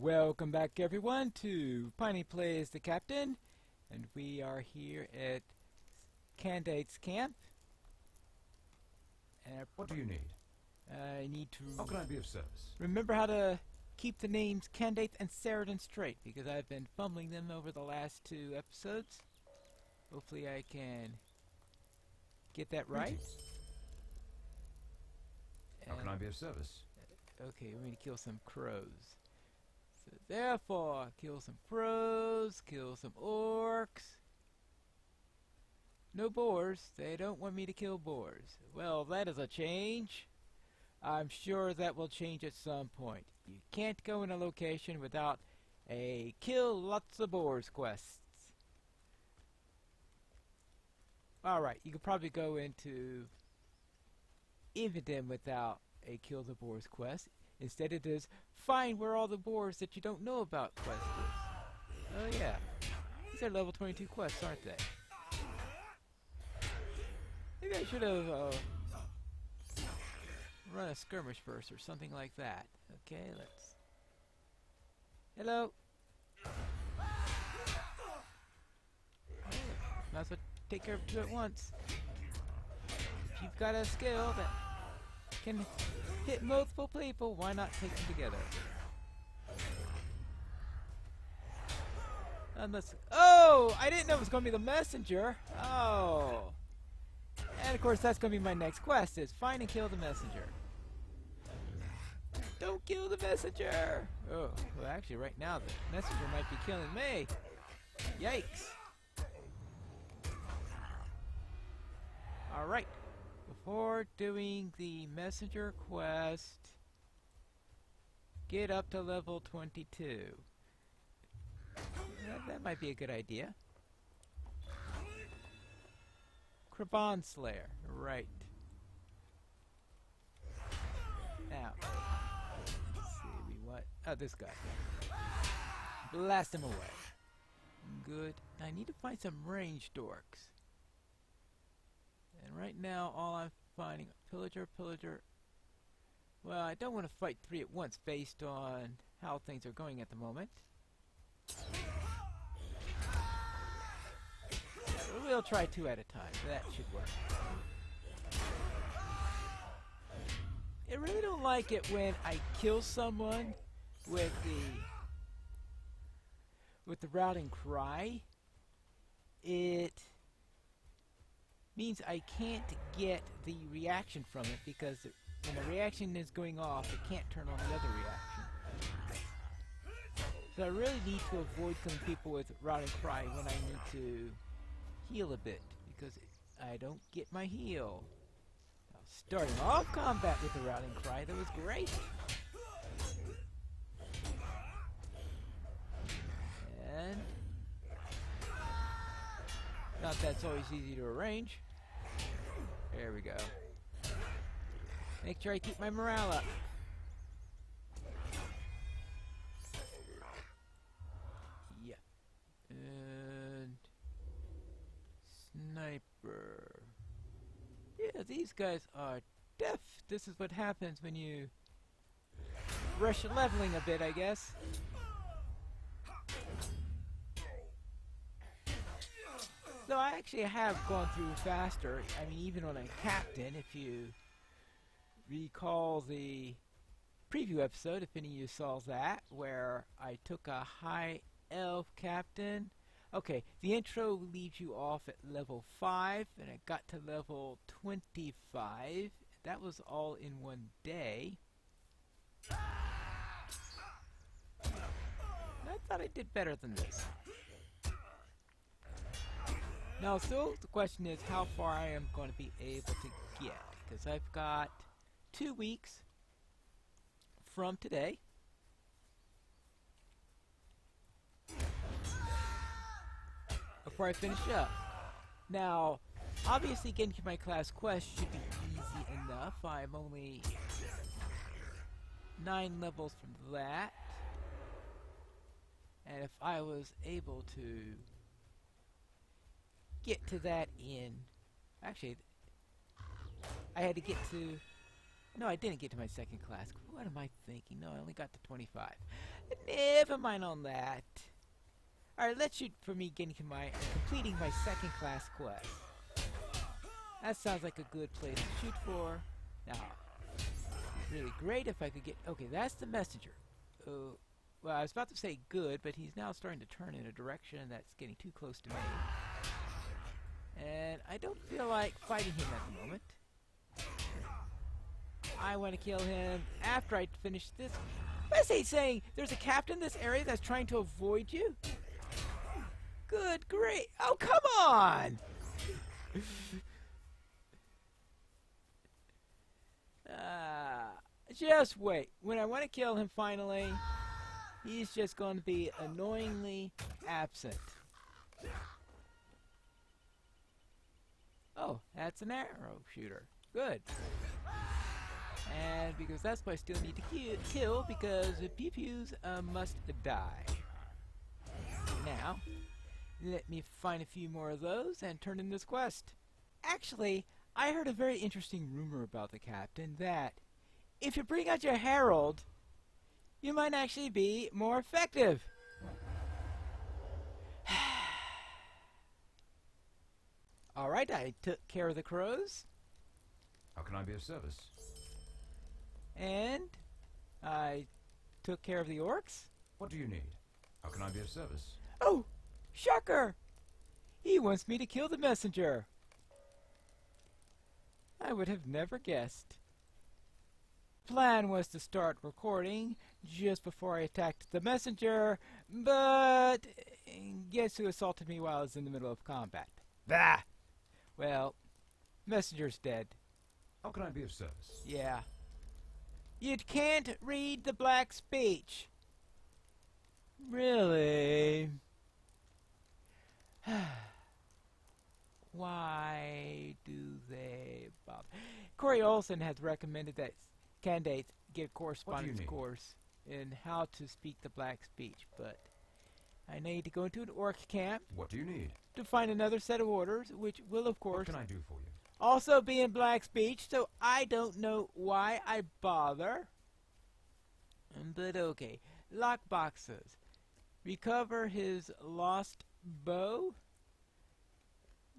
Welcome back everyone to Piney Plays the Captain, and we are here at Candidate's Camp. And what do you need? I need to How can I be of service? remember how to keep the names Candidate and Sheridan straight, because I've been fumbling them over the last 2 episodes. Hopefully I can get that right. How can I be of service? Okay, we're going to kill some crows. So therefore, kill some crows, kill some orcs. No boars. They don't want me to kill boars. Well, that is a change. I'm sure that will change at some point. You can't go in a location without a kill lots of boars quests. Alright, you could probably go into Evenden without a kill the boars quest. Instead it is find where all the boars that you don't know about quest is. Oh yeah, these are level 22 quests, aren't they? Maybe I should have run a skirmish first or something like that. Okay, let's... Hello! Might as well take care of 2 at once. If you've got a skill that can hit multiple people, why not take them together? Unless... Oh! I didn't know it was going to be the messenger! Oh! And of course that's going to be my next quest, is find and kill the messenger. Don't kill the messenger! Oh, well actually right now the messenger might be killing me. Yikes! Alright. Before doing the messenger quest, get up to level 22. That might be a good idea. Kraban Slayer, right. Now, let's see, we want... Oh, this guy. Blast him away. Good. I need to find some ranged orcs. And right now, all I'm finding... Pillager. Well, I don't want to fight 3 at once based on how things are going at the moment. We'll try 2 at a time. That should work. I really don't like it when I kill someone with the routing cry. It means I can't get the reaction from it, because when the reaction is going off, it can't turn on the other reaction. So I really need to avoid killing people with routing cry when I need to heal a bit, because I don't get my heal. Now, starting off combat with the routing cry, that was great. And not that's always easy to arrange. There we go. Make sure I keep my morale up. Yeah. And sniper. Yeah, these guys are deaf. This is what happens when you rush leveling a bit, I guess. So I actually have gone through faster. I mean, even on a captain, if you recall the preview episode, if any of you saw that, where I took a high elf captain. Okay, the intro leaves you off at level 5, and I got to level 25. That was all in 1 day. I thought I did better than this. Now, so the question is how far I am going to be able to get, because I've got 2 weeks from today. Before I finish up. Now, obviously getting to my class quest should be easy enough. I'm only 9 levels from that. And if I was able to get to that in... Actually, I had to get to... No, I didn't get to my 2nd class. What am I thinking? No, I only got to 25. Never mind on that. Alright, let's shoot for me getting to my completing my second class quest. That sounds like a good place to shoot for. Now, really great if I could get... Okay, that's the messenger. Well, I was about to say good, but he's now starting to turn in a direction that's getting too close to me. And I don't feel like fighting him at the moment. I want to kill him after I finish this. What is he saying? There's a captain in this area that's trying to avoid you? Good, great. Oh, come on! Just wait. When I want to kill him finally, he's just going to be annoyingly absent. Oh, that's an arrow shooter. Good. And because that's what I still need to kill, because the pew-pews must die. Now, let me find a few more of those and turn in this quest. Actually, I heard a very interesting rumor about the captain that if you bring out your herald, you might actually be more effective. Alright, I took care of the crows. How can I be of service? And I took care of the orcs. What do you need? How can I be of service? Oh, shocker! He wants me to kill the messenger. I would have never guessed. Plan was to start recording just before I attacked the messenger, but guess who assaulted me while I was in the middle of combat? Bah! Well, messenger's dead. How can I be of service? Yeah. You can't read the black speech. Really? Why do they bother? Corey Olson has recommended that candidates get a correspondence course in how to speak the black speech, but I need to go into an orc camp. What do you need? To find another set of orders, which will, of course, what can I do for you? Also be in black speech, so I don't know why I bother. But okay. Lock boxes. Recover his lost bow.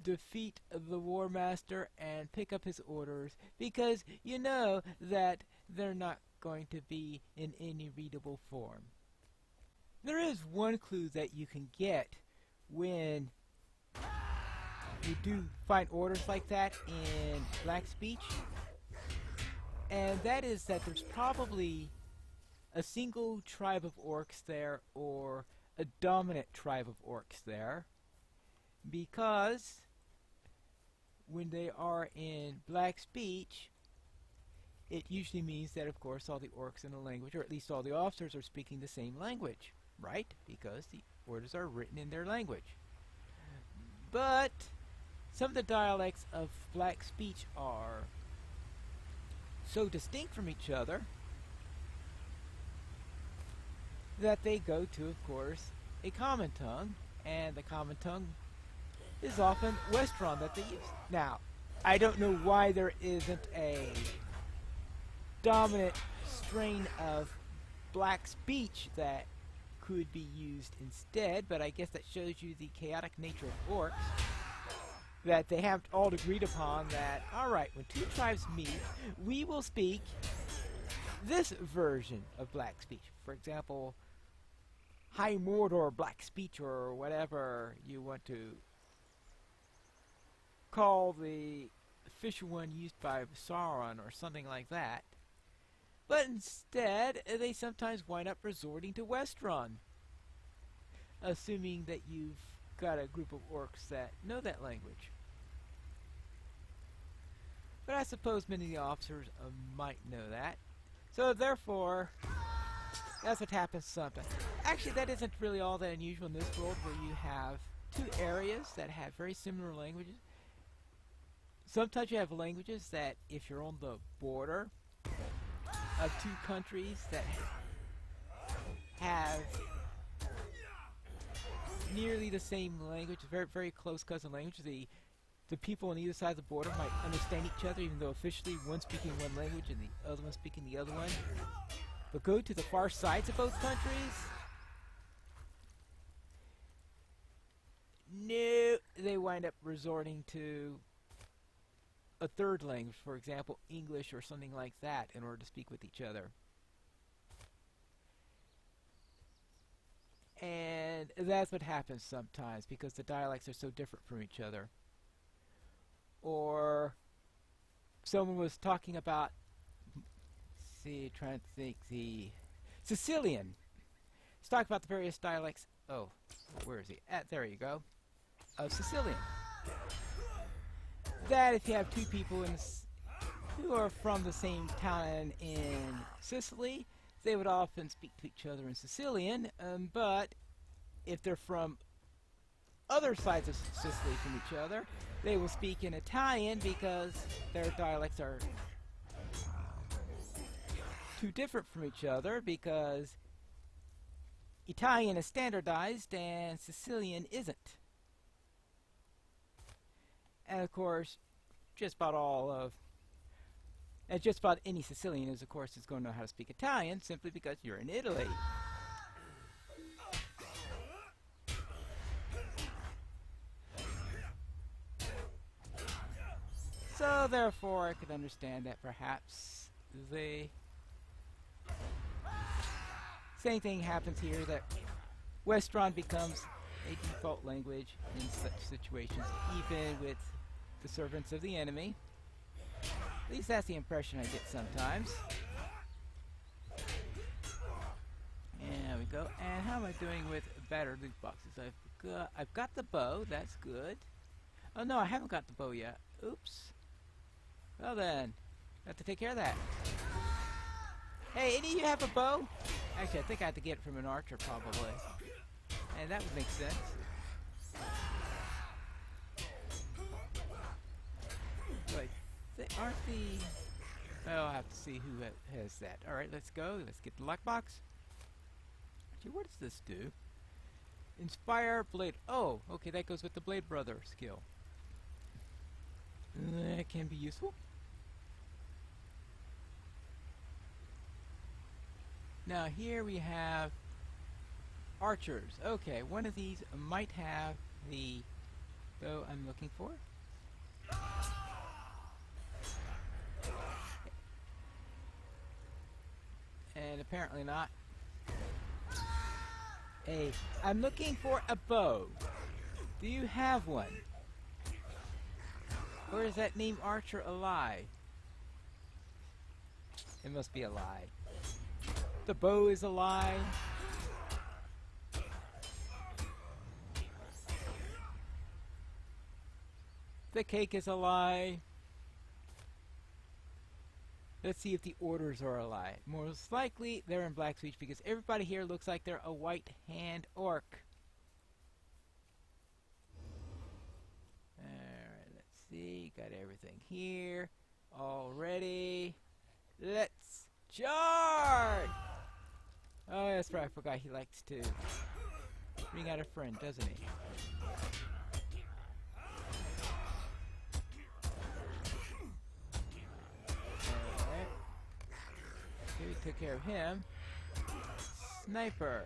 Defeat the War Master and pick up his orders, because you know that they're not going to be in any readable form. There is one clue that you can get when you do find orders like that in black speech, and that is that there's probably a single tribe of orcs there, or a dominant tribe of orcs there, because when they are in black speech, it usually means that, of course, all the orcs in the language, or at least all the officers, are speaking the same language, right? Because the orders are written in their language. But some of the dialects of black speech are so distinct from each other that they go to, of course, a common tongue, and the common tongue is often Westron that they use. Now, I don't know why there isn't a dominant strain of black speech that could be used instead, but I guess that shows you the chaotic nature of orcs, that they have all agreed upon that, alright, when two tribes meet, we will speak this version of black speech. For example, High Mordor black speech, or whatever you want to call the official one used by Sauron, or something like that. But instead, they sometimes wind up resorting to Westron, assuming that you've got a group of orcs that know that language. But I suppose many of the officers might know that. So therefore, that's what happens sometimes. Actually, that isn't really all that unusual in this world, where you have two areas that have very similar languages. Sometimes you have languages that, if you're on the border of two countries that have nearly the same language, very, very close cousin language, the people on either side of the border might understand each other, even though officially one's speaking one language and the other one's speaking the other one. but go to the far sides of both countries? No, they wind up resorting to a third language, for example, English or something like that, in order to speak with each other. And that's what happens sometimes, because the dialects are so different from each other. Or someone was talking about, trying to think, the Sicilian. Let's talk about the various dialects. Oh, where is he? There you go. Of Sicilian. That if you have two people who are from the same town in Sicily, they would often speak to each other in Sicilian, but if they're from other sides of Sicily from each other, they will speak in Italian because their dialects are too different from each other, because Italian is standardized and Sicilian isn't. And of course, just about any Sicilian is going to know how to speak Italian, simply because you're in Italy. So therefore, I could understand that perhaps the same thing happens here, that Westron becomes a default language in such situations, even with the servants of the enemy. At least that's the impression I get sometimes. And there we go. And how am I doing with battered loot boxes? I've got the bow. That's good. Oh no, I haven't got the bow yet. Oops. Well then, I have to take care of that. Hey, any of you have a bow? Actually, I think I have to get it from an archer, probably. And that would make sense. Aren't the... Well, I'll have to see who has that. Alright, let's go. Let's get the lockbox. Actually, what does this do? Inspire Blade... Oh, okay, that goes with the Blade Brother skill. That can be useful. Now, here we have archers. Okay, one of these might have the bow I'm looking for. And apparently not. Hey, I'm looking for a bow. Do you have one? Or is that name Archer a lie? It must be a lie. The bow is a lie. The cake is a lie. Let's see if the orders are a lie. Most likely, they're in black speech because everybody here looks like they're a white hand orc. Alright, let's see. Got everything here. All ready. Let's charge! Oh, that's right. I forgot he likes to bring out a friend, doesn't he? We took care of him. Sniper.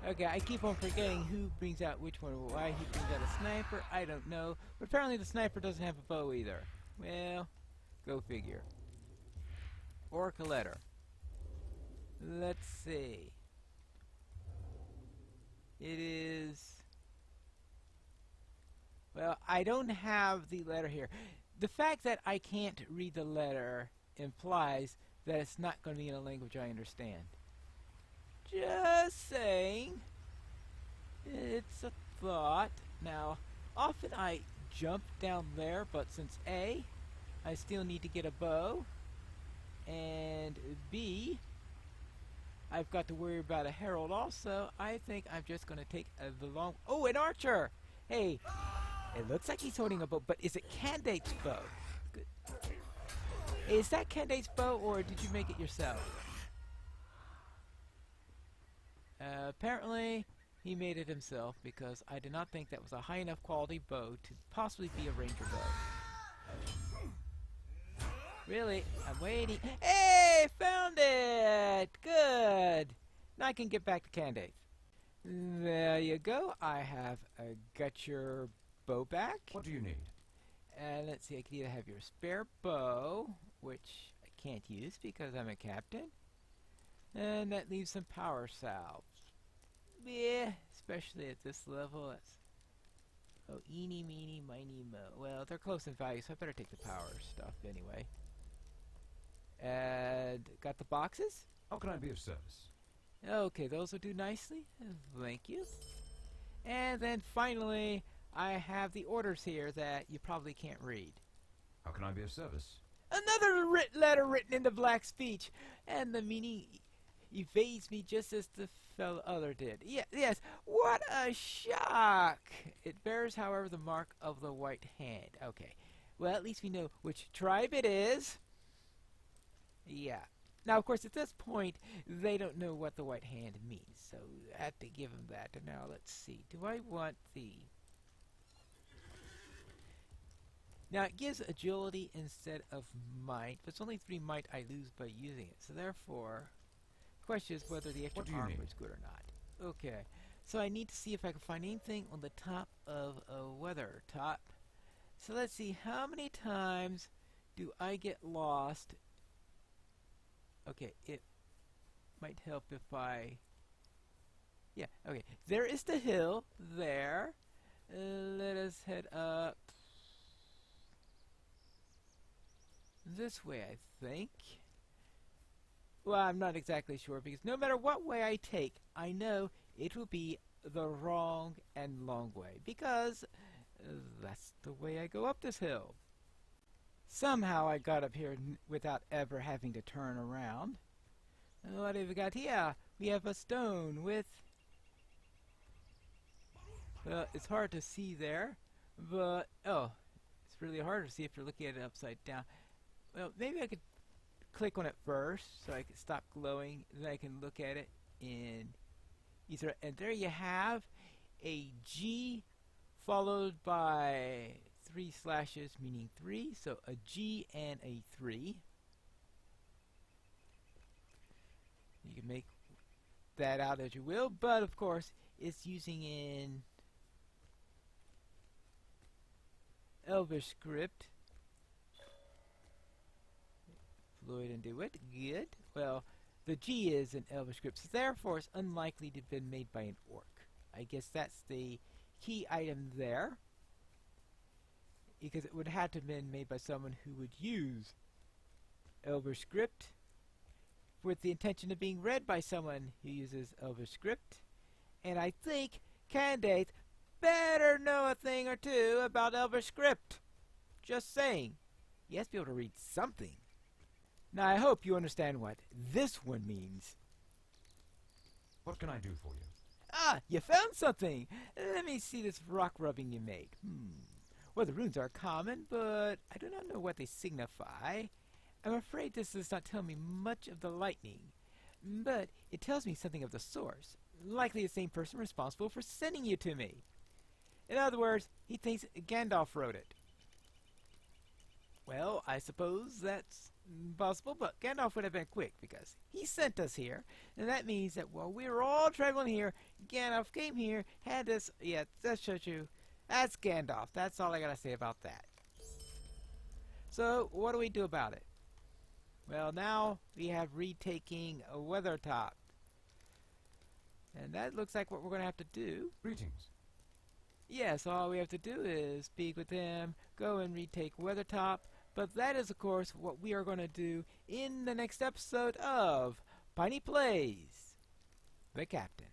Okay, I keep on forgetting who brings out which one. Why he brings out a sniper, I don't know. But apparently the sniper doesn't have a bow either. Well, go figure. Or a letter. Let's see. It is... Well, I don't have the letter here. The fact that I can't read the letter implies that it's not going to be in a language I understand. Just saying. It's a thought. Now, often I jump down there, but since A, I still need to get a bow, and B, I've got to worry about a herald also, I think I'm just going to take the long... Oh, an archer! Hey, it looks like he's holding a bow, but is it Candate's bow? Good. Is that Candate's bow, or did you make it yourself? Apparently, he made it himself, because I did not think that was a high enough quality bow to possibly be a ranger bow. Really? I'm waiting. Hey! I found it! Good! Now I can get back to Candace. There you go. I have got your bow back. What do you need? And let's see, I could either have your spare bow, which I can't use because I'm a captain. And that leaves some power salves. Yeah, especially at this level. That's oh, eeny, meeny, miny, mo. Well, they're close in value, so I better take the power stuff anyway. And got the boxes? How can I be of service? Okay, those will do nicely. Thank you. And then finally, I have the orders here that you probably can't read. How can I be of service? Another letter written in the black speech, and the meaning evades me just as the fellow other did. Yes, what a shock! It bears, however, the mark of the white hand. Okay, well, at least we know which tribe it is. Yeah. Now, of course, at this point, they don't know what the white hand means, so I have to give them that. And now, let's see. Do I want the... Now, it gives agility instead of might. If it's only 3 might, I lose by using it. So, therefore, the question is whether the extra armor is good or not. Okay. So, I need to see if I can find anything on the top of a weather top. So, let's see. How many times do I get lost? Okay, it might help if I... Yeah, okay. There is the hill there. Let us head up this way, I think. Well, I'm not exactly sure, because no matter what way I take, I know it will be the wrong and long way, because that's the way I go up this hill. Somehow I got up here without ever having to turn around. And what have we got here? We have a stone with... Well, it's hard to see there, but... Oh, it's really hard to see if you're looking at it upside down. Well, maybe I could click on it first so I can stop glowing, then I can look at it in either... And there you have a G followed by 3 slashes, meaning 3, so a G and a 3. You can make that out as you will, but of course it's using in Elvish script. Floyd and do it. Good. Well, the G is in Elvish script, so therefore it's unlikely to have been made by an orc. I guess that's the key item there, because it would have to have been made by someone who would use Elvish script with the intention of being read by someone who uses Elvish script. And I think Candace better know a thing or two about Elvish script. Just saying. He has to be able to read something. Now I hope you understand what this one means. What can I do for you? Ah, you found something! Let me see this rock rubbing you made. Well, the runes are common, but I do not know what they signify. I'm afraid this does not tell me much of the lightning, but it tells me something of the source, likely the same person responsible for sending you to me. In other words, he thinks Gandalf wrote it. Well, I suppose that's possible, but Gandalf would have been quick because he sent us here, and that means that while we were all traveling here, Gandalf came here, had us. Yeah, that shows you. That's Gandalf. That's all I gotta say about that. So, what do we do about it? Well, now we have retaking a Weathertop. And that looks like what we're going to have to do. Greetings. Yes, all we have to do is speak with him, go and retake Weathertop. But that is, of course, what we are going to do in the next episode of Piney Plays the Captain.